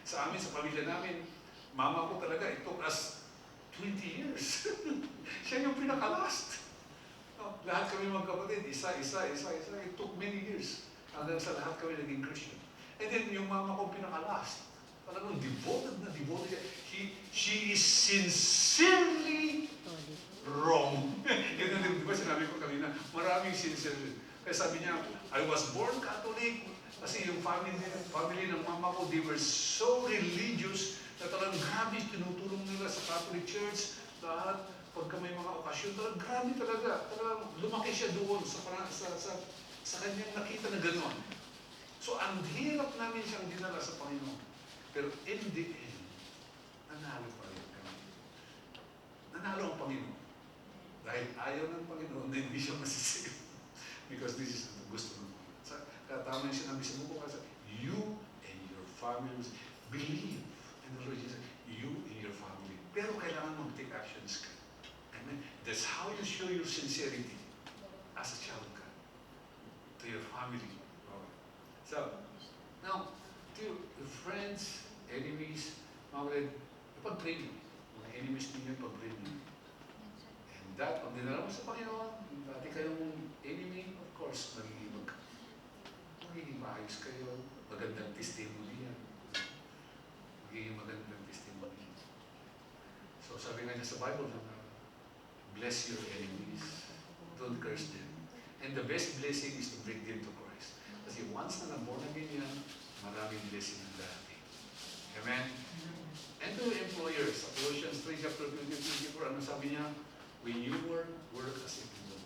Sa amin, sa pamilya namin, mama ko talaga, it took us 20 years. Siya yung pinaka-last. No, lahat kami magkapatid, isa. It took many years. Hanggang sa lahat kami naging Christian. And then, yung mama ko pinaka-last. Talagang devoted na devoted. She is sincerely wrong. Yun na din, di ba sinabi ko kanina, maraming sincere. Kaya sabi niya, I was born Catholic. Kasi yung family ng mama ko, they were so religious na talagang grabe tinutulong nila sa Catholic Church. Lahat, pagka may mga okasyon, talagang grabe talaga. Talagang lumaki siya doon sa kanyang nakita na gano'n. So, ang hirap namin siyang dinala sa Panginoon. Pero in the end, nanalo pa rin kami. Nanalo ang Panginoon. Dahil ayaw ng Panginoon na hindi siya masisave. Because this is ang gusto ng Panginoon. Kaya tama yung sinabi sa buko kasi, you and your families believe in the Lord Jesus. You and your family. Pero kailangan mag-take actions ka. Amen? That's how you show your sincerity as a child ka to your family. Okay. So, now, to your friends, enemies, mga ipag-pray mo. Mga enemies ninyo, ipag-pray mo. And that, pag dinala mo sa Panginoon, dati kayong enemy, of course, magiging maayos kayo, magandang testimony yan. Magiging magandang testimony. So, sabi nga niya sa Bible, bless your enemies, don't curse them. And the best blessing is to bring them to Christ. Kasi once na na-born again yan, maraming blessing ang darating. Amen? And to employers, sa Colossians 3, chapter 24, ano sabi niya? When you work as a people.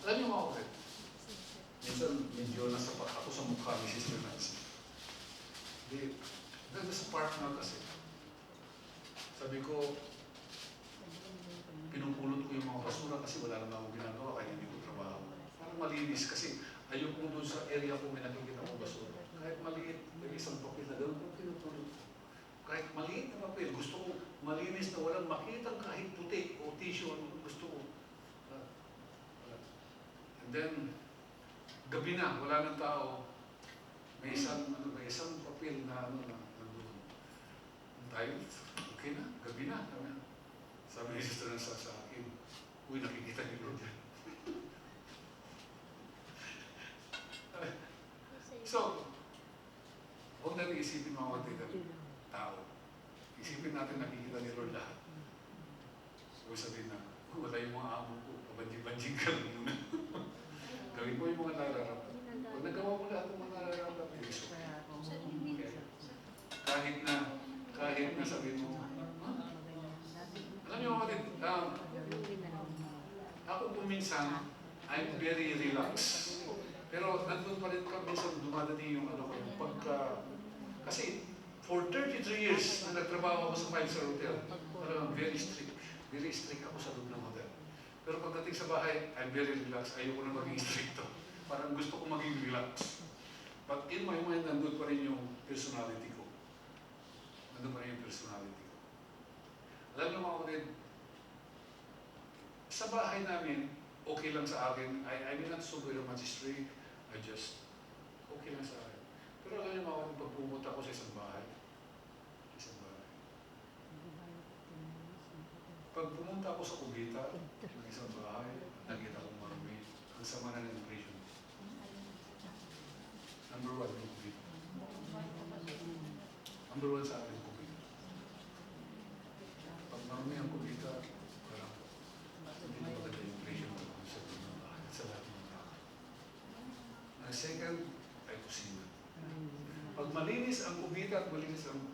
Alam niyo mga kapatid, minsan medyo nasa ako sa mukha ni Sister Nancy. Ganda sa partner kasi. Sabi ko, pinupulot ko yung mga basura kasi wala naman akong ginagawa kaya hindi ko trabaho. Parang malinis kasi ayoko doon sa area ko may nakikita ko basura. Kahit maliit, may isang papel na gano'n, pinupulot ko. Kahit maliit na papel, gusto ko malinis na walang makitang kahit puti o tissue, gusto ko. And then, gabi na, wala ng tao. May isang papel na nandun. Tayo, okay na, gabi na. Sabi ni Sister Nancy sa akin, uy, nakikita niyo Lord yan. So, huwag natin isipin mga tao. Isipin natin nakikita ni Lord lahat. So, sabihin na, wala yung mga amo ko, pabanjing-banjing ka lang muna. Gawin mo yung mga nararamdaman. Pag nagawa mo lahat ng mga nararamdaman, iso. Okay. Kahit na sabihin mo, alam niyo mga ako po minsan, I'm very relaxed. Pero nandun pa rin ka, minsan dumadating yung ano ko, kasi for 33 years na nagtrabaho ako sa 5-star hotel, talagang very strict. Very strict ako sa loob ng hotel. Pero pagdating sa bahay, I'm very relaxed. Ayoko na maging stricto. Parang gusto ko maging relax. But in my mind, nandun pa rin yung personality ko. Nandun pa rin yung personality ko. Alam niyo mga kapatid, sa bahay namin, okay lang sa akin. I'm not so very much strict. I just, okay lang sa akin. Pero alam niyo mga kapatid, pag pumunta ako sa isang bahay, pag pumunta ako sa Cubita, ng isang bahay, nakita ko marami. Ang sama na ng impression. Number 1, yung Cubita. Number 1 sa akin, Cubita. Pag marami ang Cubita, parang hindi na maganda yung impression ko sa mga bahay, sa lahat ng tao. Ang second, ay kusina. Pag malinis ang Cubita at malinis ang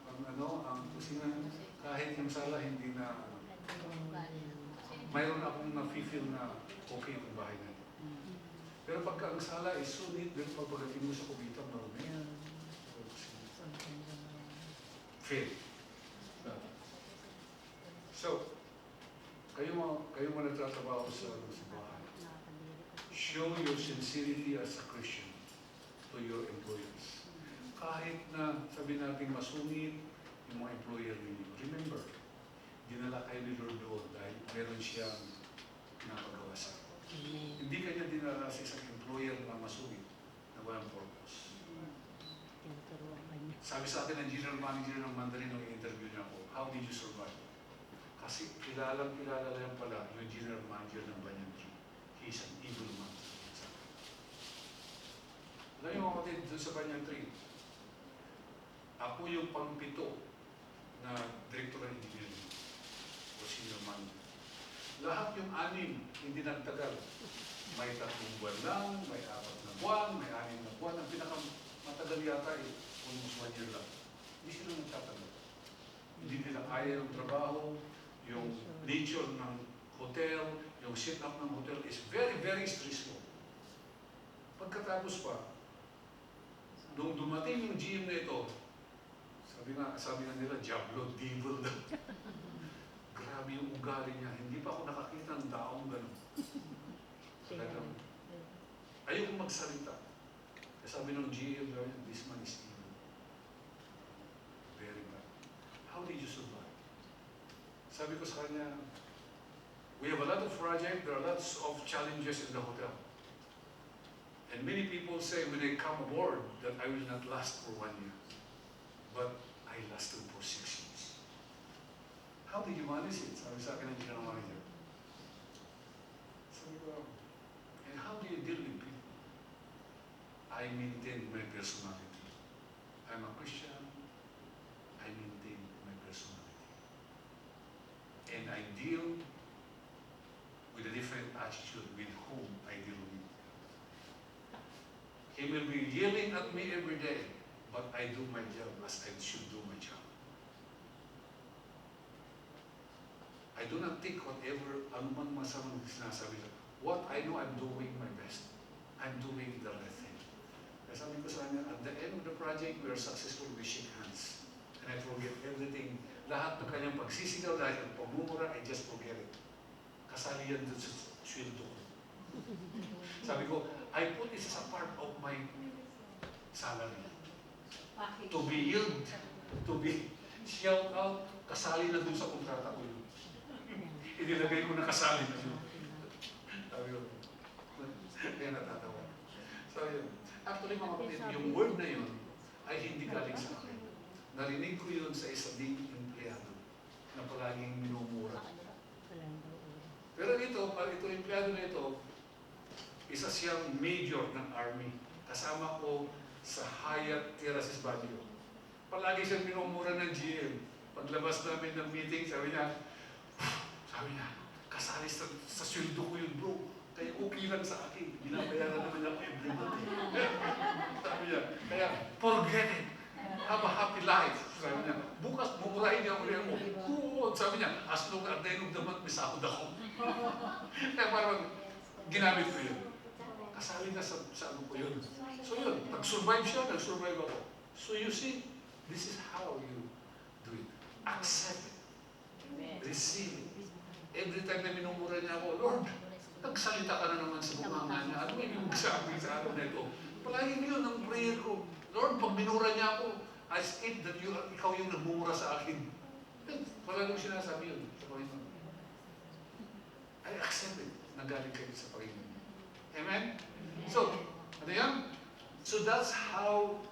kusina, kahit yung sala, hindi na mayroon akong na-feel na okay ang bahay natin. Pero pagka ang sala is so neat, then pagpagating mo sa Cubita, marumi. Fail. So, kayo mo nagtatrabaho sa bahay. Show your sincerity as a Christian to your employers. Kahit na sabi natin masungit yung mga employer ninyo. Remember, dinala kayo ni Lord doon dahil meron siyang pinapagawa sa Hindi kanya dinala sa isang employer na masungit na walang purpose. Sabi sa akin ng general manager ng Mandarin nung interview niya ako, how did you survive? Kasi kilala lang pala yung general manager ng Banyan Tree. He's an evil man. Alam niyo mga kapatid, doon sa Banyan Tree, ako yung pang-pito na director ng engineering o senior manager. Lahat yung 6, hindi nagtagal. May 3 buwan lang, may 4 na buwan, may 6 na buwan. Ang pinakamatagal yata almost 1 year lang. Hindi sila nagtatagal. Hindi nila kaya yung trabaho, yung nature ng hotel, yung sit-up ng hotel is very, very stressful. Pagkatapos pa, nung dumating yung GM na ito, sabi nga nila, Diablo, devil. Grabe yung ugali niya. Hindi pa ako nakakita ng daong gano'n. Talagang, ayoko magsalita. Sabi ng GM, this man is evil. Very bad. How did you survive? Sabi ko sa kanya, we have a lot of projects, there are lots of challenges in the hotel. And many people say when I come aboard that I will not last for 1 year. But I lasted for 6 years. How did you manage it? Sabi sa akin ng general manager. Sabi ko, and how do you deal with people? I maintain my personality. I'm a Christian. I maintain my personality. And I deal with a different attitude with whom I deal with. He will be yelling at me every day, but I do my job as I should do my job. I do not think whatever anumang masamang sinasabi ko. What I know, I'm doing my best. I'm doing the right thing. Kaya sabi ko sa kanya, at the end of the project, we are successful, we shake hands. And I forget everything. Lahat ng kanyang pagsisigaw, lahat ng pagmumura, I just forget it. Kasali yan doon sa sweldo ko. Sabi ko, I put this as a part of my salary. To be yelled, to be shout out, kasali na doon sa kontrata ko yun. Inilagay ko na kasali na yun. Sabi ko, kaya natatawa. So yun. Actually mga kapatid, yung word na yun ay hindi galing sa akin. Narinig ko yun sa isa ding empleyado na palaging minumura. Pero ito empleyado na ito, isa siyang major ng army. Kasama ko sa Hyatt Terraces Baguio. Palagi siyang minumura ng GM. Paglabas namin ng meeting, sabi niya, kasali sa sweldo ko yun bro. Kaya okay lang sa akin. Binabayaran naman ako every month. Sabi niya, kaya forget it. Have a happy life. Sabi niya, bukas mumurahin niya ulit ako. Oo, sabi niya, as long at the end of the month, may sahod ako. Kaya parang ginamit ko yun. Kasali na sa ano ko yun. So yun, nag-survive siya, nag-survive ako. So you see, this is how you do it. Accept it. Receive it. Every time na minumura niya ako, Lord, nagsalita ka na naman sa bunganga niya. Ano yung sabi sa araw na ito? Palagi yun ang prayer ko. Lord, pag minura niya ako, as if that ikaw yung nagmumura sa akin. Palagi sinasabi yun sa Panginoon. I accept it. Nagaling kayo sa Panginoon. Amen? So, ano yan? So that's how,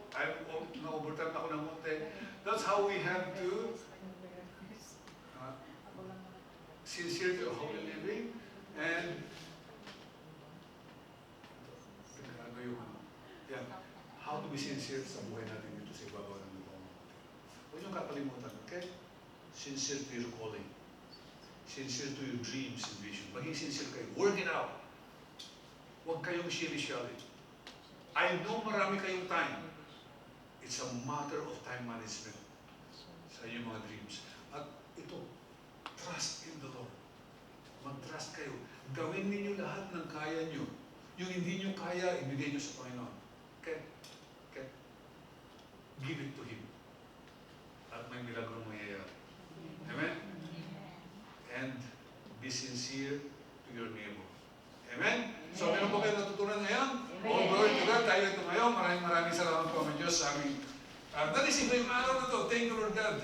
na-overtime ako ng konti, that's how we have to sincerity of holy living and ano yung yan, how to be sincere sa buhay natin dito sa ibabaw ng lupa. Huwag niyong kakalimutan, okay? Sincere to your calling. Sincere to your dreams and vision. Maging sincere kayo. Work it out. Huwag kayong shili-shali. I know marami kayong time. It's a matter of time management sa inyong mga dreams. At ito, trust in the Lord. Mag-trust kayo. Gawin ninyo lahat ng kaya nyo. Yung hindi nyo kaya, ibigay nyo sa Panginoon. Okay? Okay? Give it to Him. At may milagro mangyayari. Amen? And be sincere to your neighbor. Amen? So, meron po kayo natutunan ngayon? All glory to God. Tayo ito ngayon. Maraming salamat po ang Diyos sa aming. That is yung araw na ito. Thank you, Lord God.